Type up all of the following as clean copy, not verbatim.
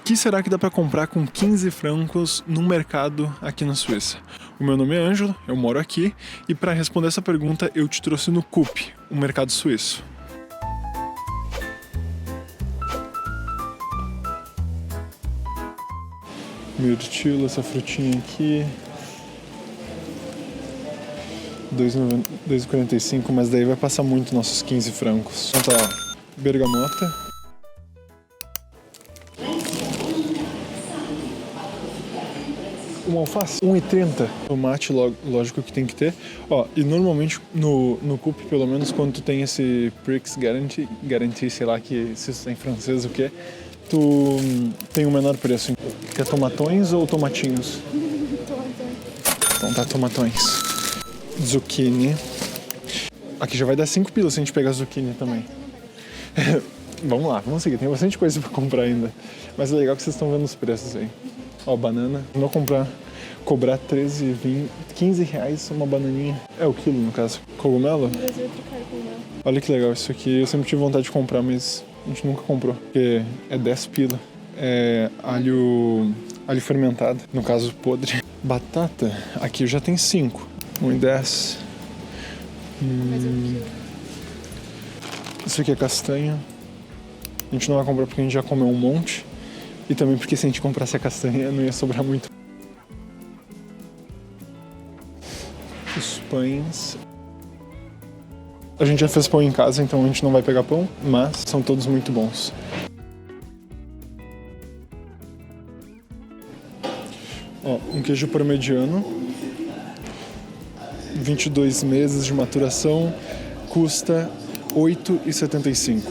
que será que dá para comprar com 15 francos no mercado aqui na Suíça? O meu nome é Ângelo, eu moro aqui e para responder essa pergunta eu te trouxe no Coop, o mercado suíço. Mirtilo, essa frutinha aqui, 2,45, mas daí vai passar muito nossos 15 francos. Então tá, ó, bergamota. Uma alface, 1,30. Tomate, lógico que tem que ter. Ó, e normalmente no Coop, pelo menos quando tu tem esse Prix Guarantee, sei lá que se isso é em francês o que, tu tem o menor preço. Quer tomatões ou tomatinhos? Então tá, tomatões. Zucchini. Aqui já vai dar 5 pilas se a gente pegar zucchini também. Vamos lá, vamos seguir. Tem bastante coisa pra comprar ainda. Mas é legal que vocês estão vendo os preços aí. Ó, banana. Vou cobrar 13, 20, 15 reais uma bananinha. É o quilo, no caso. Cogumelo? Olha que legal isso aqui. Eu sempre tive vontade de comprar, mas a gente nunca comprou. Porque é 10 pila. É alho fermentado, no caso podre. Batata, aqui já tem 5. 1,10. Isso aqui é castanha. A gente não vai comprar porque a gente já comeu um monte. E também porque se a gente comprasse a castanha não ia sobrar muito. Os pães. A gente já fez pão em casa, então a gente não vai pegar pão, mas são todos muito bons. Ó, um queijo parmegiano, 22 meses de maturação, custa R$ 8,75.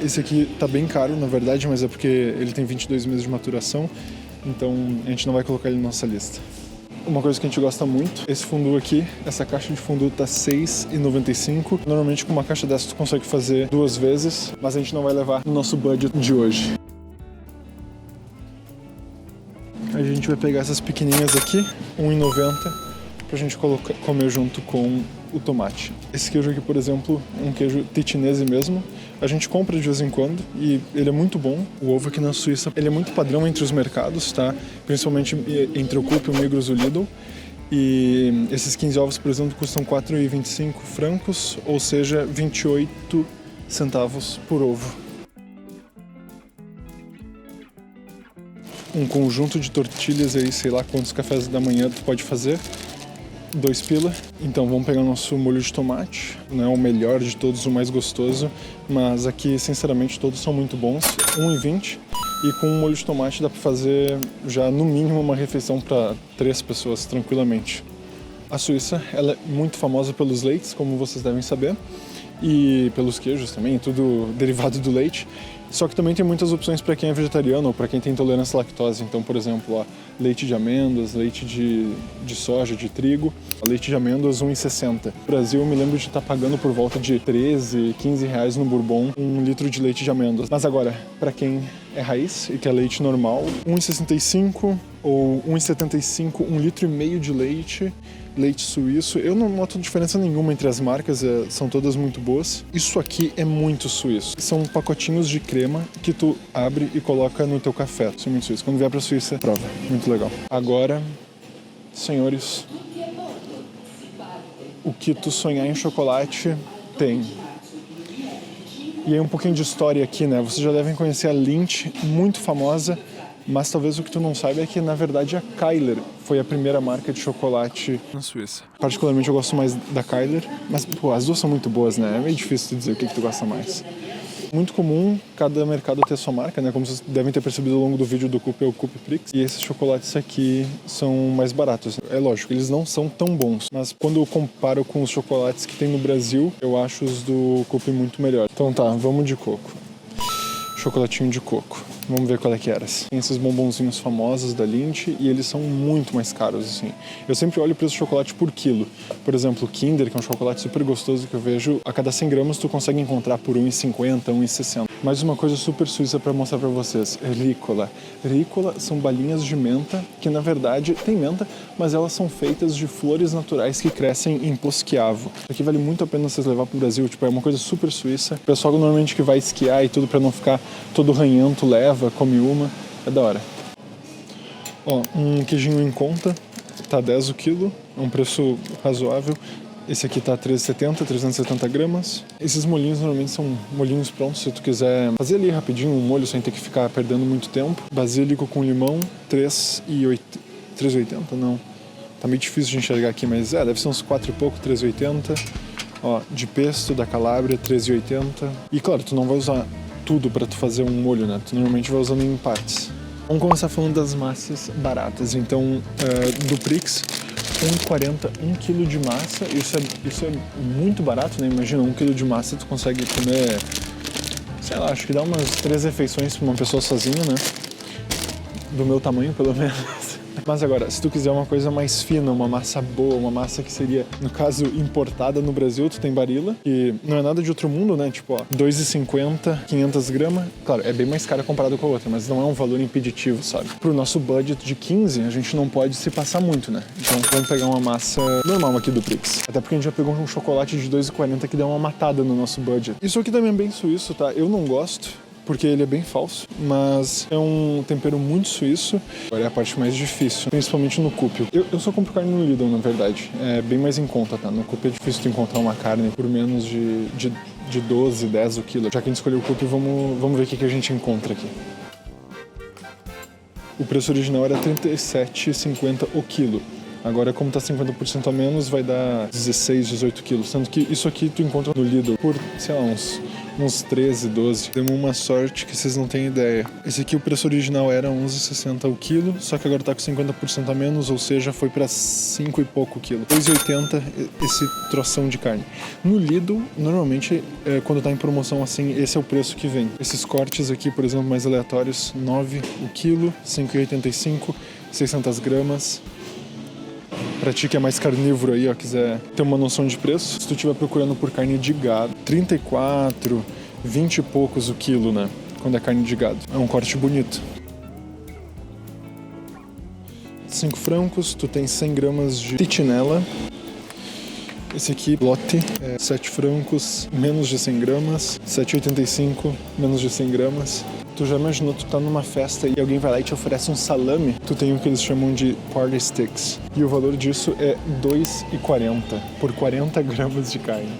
Esse aqui tá bem caro, na verdade, mas é porque ele tem 22 meses de maturação, então a gente não vai colocar ele na nossa lista. Uma coisa que a gente gosta muito, esse fondue aqui, essa caixa de fondue tá R$ 6,95. Normalmente com uma caixa dessa tu consegue fazer 2 vezes, mas a gente não vai levar no nosso budget de hoje. A gente vai pegar essas pequenininhas aqui, R$ 1,90, pra gente comer junto com o tomate. Esse queijo aqui, por exemplo, é um queijo ticinese mesmo. A gente compra de vez em quando e ele é muito bom. O ovo aqui na Suíça, ele é muito padrão entre os mercados, tá? Principalmente entre o Coop, o Migros e o Lidl. E esses 15 ovos, por exemplo, custam 4,25 francos, ou seja, 28 centavos por ovo. Um conjunto de tortilhas aí, sei lá quantos cafés da manhã tu pode fazer. 2 pila. Então vamos pegar o nosso molho de tomate. Não é o melhor de todos, o mais gostoso, mas aqui sinceramente todos são muito bons. 1,20 e com um molho de tomate dá para fazer já no mínimo uma refeição para 3 pessoas tranquilamente. A Suíça, ela é muito famosa pelos leites, como vocês devem saber, e pelos queijos também, tudo derivado do leite. Só que também tem muitas opções para quem é vegetariano ou para quem tem intolerância à lactose. Então, por exemplo, ó, leite de amêndoas, leite de soja, de trigo. Leite de amêndoas, 1,60. No Brasil, eu me lembro de estar pagando por volta de 13, 15 reais no Bourbon 1 litro de leite de amêndoas. Mas agora, para quem é raiz e quer leite normal, 1,65 ou 1,75, 1,5 litro de leite suíço. Eu não noto diferença nenhuma entre as marcas, são todas muito boas. Isso aqui é muito suíço. São pacotinhos de crema que tu abre e coloca no teu café. Isso é muito suíço. Quando vier pra Suíça, prova. Muito legal. Agora, senhores, o que tu sonhar em chocolate tem. E aí um pouquinho de história aqui, né? Vocês já devem conhecer a Lindt, muito famosa. Mas talvez o que tu não saiba é que, na verdade, a Keiler foi a primeira marca de chocolate na Suíça. Particularmente eu gosto mais da Keiler, mas pô, as duas são muito boas, né? É meio difícil tu dizer o que tu gosta mais. Muito comum cada mercado ter a sua marca, né? Como vocês devem ter percebido ao longo do vídeo do Coop, é o Coop Prix. E esses chocolates aqui são mais baratos. É lógico, eles não são tão bons, mas quando eu comparo com os chocolates que tem no Brasil, eu acho os do Coop muito melhor. Então tá, vamos de coco. Chocolatinho de coco. Vamos ver qual é que era. Tem esses bombonzinhos famosos da Lindt e eles são muito mais caros, assim. Eu sempre olho o preço do chocolate por quilo. Por exemplo, o Kinder, que é um chocolate super gostoso que eu vejo, a cada 100 gramas tu consegue encontrar por 1,50, 1,60. Mais uma coisa super suíça para mostrar para vocês. Ricola. Ricola são balinhas de menta, que na verdade tem menta, mas elas são feitas de flores naturais que crescem em Poschiavo. Isso aqui vale muito a pena vocês levar pro Brasil, tipo, é uma coisa super suíça. O pessoal normalmente que vai esquiar e tudo para não ficar todo ranhento leva, come uma. É da hora. Ó, um queijinho em conta, tá 10 o quilo, é um preço razoável. Esse aqui tá 13,70, 370 gramas. Esses molhinhos normalmente são molhinhos prontos, se tu quiser fazer ali rapidinho um molho sem ter que ficar perdendo muito tempo. Basílico com limão, 3,80 não. Tá meio difícil de enxergar aqui, mas deve ser uns 4 e pouco, 3,80. Ó, de pesto da Calábria, 13,80. E claro, tu não vai usar tudo pra tu fazer um molho, né? Tu normalmente vai usando em partes. Vamos começar falando das massas baratas. Então, do Prix, 1,40, 1 kg de massa. Isso é muito barato, né? Imagina, 1 kg de massa tu consegue comer, sei lá, acho que dá umas 3 refeições pra uma pessoa sozinha, né? Do meu tamanho, pelo menos. Mas agora, se tu quiser uma coisa mais fina, uma massa boa, uma massa que seria, no caso, importada no Brasil, tu tem Barilla, que não é nada de outro mundo, né? Tipo, ó, 2,50, 500 gramas. Claro, é bem mais cara comparado com a outra, mas não é um valor impeditivo, sabe? Pro nosso budget de 15, a gente não pode se passar muito, né? Então, vamos pegar uma massa normal aqui do Prix. Até porque a gente já pegou um chocolate de 2,40 que deu uma matada no nosso budget. Isso aqui também é bem suíço, tá? Eu não gosto, porque ele é bem falso, mas é um tempero muito suíço. Agora é a parte mais difícil, principalmente no Coop. Eu só compro carne no Lidl, na verdade. É bem mais em conta, tá? No Coop é difícil de encontrar uma carne por menos de 12, 10 o quilo. Já que a gente escolheu o Coop, vamos ver o que a gente encontra aqui. O preço original era R$ 37,50 o quilo. Agora, como tá 50% a menos, vai dar 16, 18 quilos. Sendo que isso aqui tu encontra no Lidl por, sei lá, uns 13, 12. Demos uma sorte que vocês não têm ideia. Esse aqui, o preço original era 11,60 o quilo, só que agora tá com 50% a menos, ou seja, foi pra 5 e pouco o quilo. 2,80 esse troção de carne. No Lidl, normalmente, quando tá em promoção assim, esse é o preço que vem. Esses cortes aqui, por exemplo, mais aleatórios, 9 o quilo, 5,85, 600 gramas. Pra ti que é mais carnívoro aí, ó, quiser ter uma noção de preço, se tu estiver procurando por carne de gado, 34, 20 e poucos o quilo, né? Quando é carne de gado. É um corte bonito. 5 francos, tu tem 100 gramas de titinela. Esse aqui, lote, 7 francos, menos de 100 gramas. 7,85, menos de 100 gramas. Tu já imaginou, tu tá numa festa e alguém vai lá e te oferece um salame? Tu tem o que eles chamam de party sticks. E o valor disso é R$2,40 por 40 gramas de carne.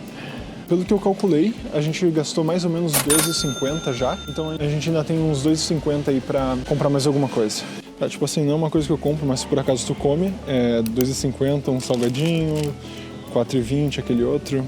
Pelo que eu calculei, a gente gastou mais ou menos R$12,50 já. Então a gente ainda tem uns R$2,50 aí pra comprar mais alguma coisa. Tá, tipo assim, não é uma coisa que eu compro, mas se por acaso tu come, é R$2,50 um salgadinho, R$4,20 aquele outro.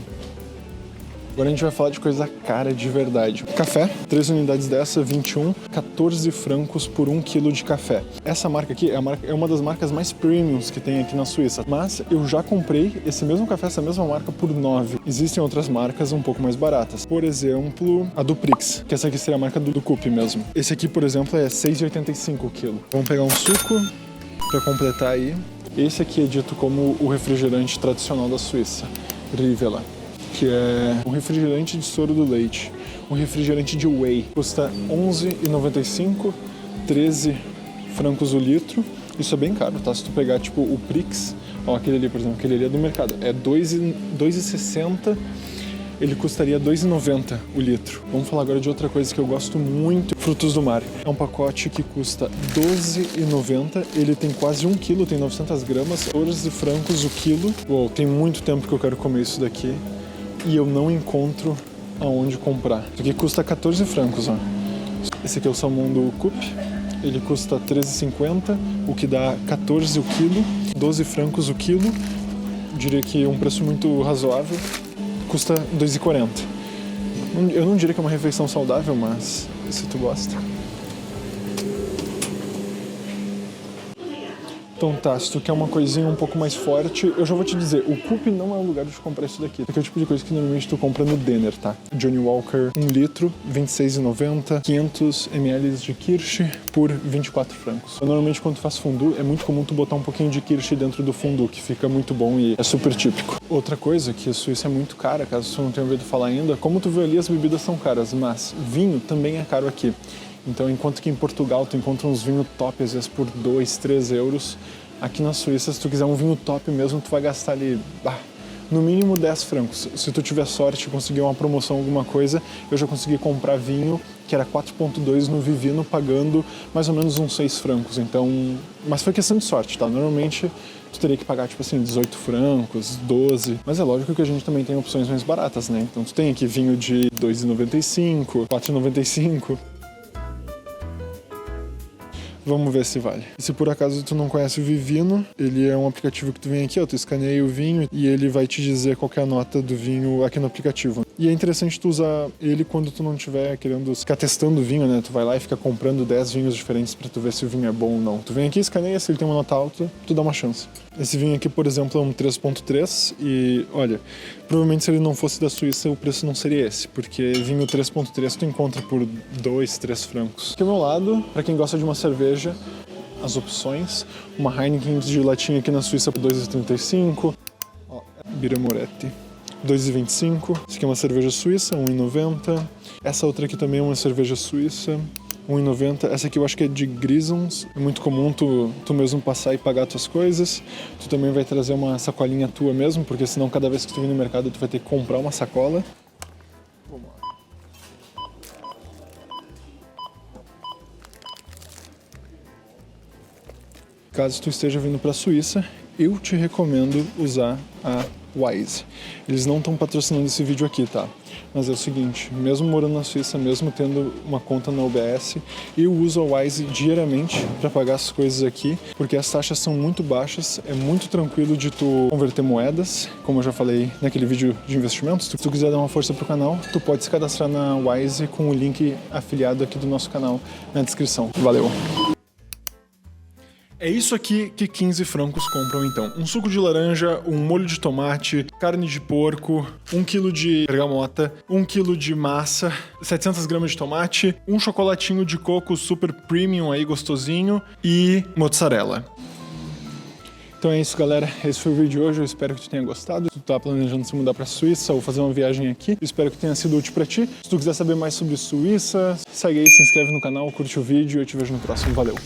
Agora a gente vai falar de coisa cara de verdade. Café, 3 unidades dessa, 21, 14 francos por 1 kg de café. Essa marca aqui é uma das marcas mais premiums que tem aqui na Suíça. Mas eu já comprei esse mesmo café, essa mesma marca, por 9. Existem outras marcas um pouco mais baratas. Por exemplo, a do Prix, que essa aqui seria a marca do Coop mesmo. Esse aqui, por exemplo, é 6,85 o quilo. Vamos pegar um suco para completar aí. Esse aqui é dito como o refrigerante tradicional da Suíça, Rivella, que é um refrigerante de soro do leite, um refrigerante de whey. Custa 11,95, 13 francos o litro. Isso é bem caro, tá? Se tu pegar, tipo, o Prix, ó, aquele ali, por exemplo, aquele ali é do mercado, é 2,60, ele custaria 2,90 o litro. Vamos falar agora de outra coisa que eu gosto muito, frutos do mar. É um pacote que custa 12,90, ele tem quase 1 quilo, tem 900 gramas, 14 francos o quilo. Uou, tem muito tempo que eu quero comer isso daqui e eu não encontro aonde comprar. Isso aqui custa 14 francos, ó. Esse aqui é o salmão do Coop, ele custa 13,50, o que dá 14 o quilo, 12 francos o quilo. Diria que é um preço muito razoável. Custa 2,40. Eu não diria que é uma refeição saudável, mas se tu gosta. Então tá, se tu quer uma coisinha um pouco mais forte, eu já vou te dizer, o Coop não é o lugar de comprar isso daqui. Isso aqui é o tipo de coisa que normalmente tu compra no Denner, tá? Johnny Walker, 1 litro, 26,90, 500 ml de kirsch por 24 francos. Eu, normalmente quando tu faz fondue, é muito comum tu botar um pouquinho de kirsch dentro do fondue, que fica muito bom e é super típico. Outra coisa, que a Suíça é muito cara, caso tu não tenha ouvido falar ainda, como tu vê ali, as bebidas são caras, mas vinho também é caro aqui. Então, enquanto que em Portugal tu encontra uns vinhos top, às vezes por 2, 3 euros, aqui na Suíça, se tu quiser um vinho top mesmo, tu vai gastar ali no mínimo 10 francos. Se tu tiver sorte e conseguir uma promoção, alguma coisa, eu já consegui comprar vinho que era 4,2 no Vivino, pagando mais ou menos uns 6 francos. Então, mas foi questão de sorte, tá? Normalmente tu teria que pagar, tipo assim, 18 francos, 12. Mas é lógico que a gente também tem opções mais baratas, né? Então tu tem aqui vinho de 2,95, 4,95. Vamos ver se vale. E se por acaso tu não conhece o Vivino, ele é um aplicativo que tu vem aqui, ó, tu escaneia o vinho e ele vai te dizer qual que é a nota do vinho aqui no aplicativo. E é interessante tu usar ele quando tu não estiver querendo ficar testando o vinho, né? Tu vai lá e fica comprando 10 vinhos diferentes pra tu ver se o vinho é bom ou não. Tu vem aqui, escaneia, se ele tem uma nota alta, tu dá uma chance. Esse vinho aqui, por exemplo, é um 3.3 e, olha, provavelmente se ele não fosse da Suíça, o preço não seria esse, porque vinho 3.3 tu encontra por 2, 3 francos. Aqui ao meu lado, pra quem gosta de uma cerveja, as opções, uma Heineken de latinha aqui na Suíça por 2,35, ó, Birra Moretti, 2,25. Essa aqui é uma cerveja suíça, 1,90. Essa outra aqui também é uma cerveja suíça, 1,90. Essa aqui eu acho que é de Grisons. É muito comum tu mesmo passar e pagar tuas coisas. Tu também vai trazer uma sacolinha tua mesmo, porque senão cada vez que tu vir no mercado tu vai ter que comprar uma sacola. Vamos lá. Caso tu esteja vindo para a Suíça, eu te recomendo usar a Wise. Eles não estão patrocinando esse vídeo aqui, tá? Mas é o seguinte, mesmo morando na Suíça, mesmo tendo uma conta na UBS, eu uso a Wise diariamente para pagar as coisas aqui, porque as taxas são muito baixas, é muito tranquilo de tu converter moedas, como eu já falei naquele vídeo de investimentos. Se tu quiser dar uma força pro canal, tu pode se cadastrar na Wise com o link afiliado aqui do nosso canal na descrição. Valeu! É isso aqui que 15 francos compram então. Um suco de laranja, um molho de tomate, carne de porco, 1 kg de bergamota, 1 kg de massa, 700 gramas de tomate, um chocolatinho de coco super premium aí, gostosinho, e mozzarella. Então é isso, galera. Esse foi o vídeo de hoje. Eu espero que tu tenha gostado. Se tu tá planejando se mudar pra Suíça ou fazer uma viagem aqui, eu espero que tenha sido útil pra ti. Se tu quiser saber mais sobre Suíça, segue aí, se inscreve no canal, curte o vídeo e eu te vejo no próximo. Valeu!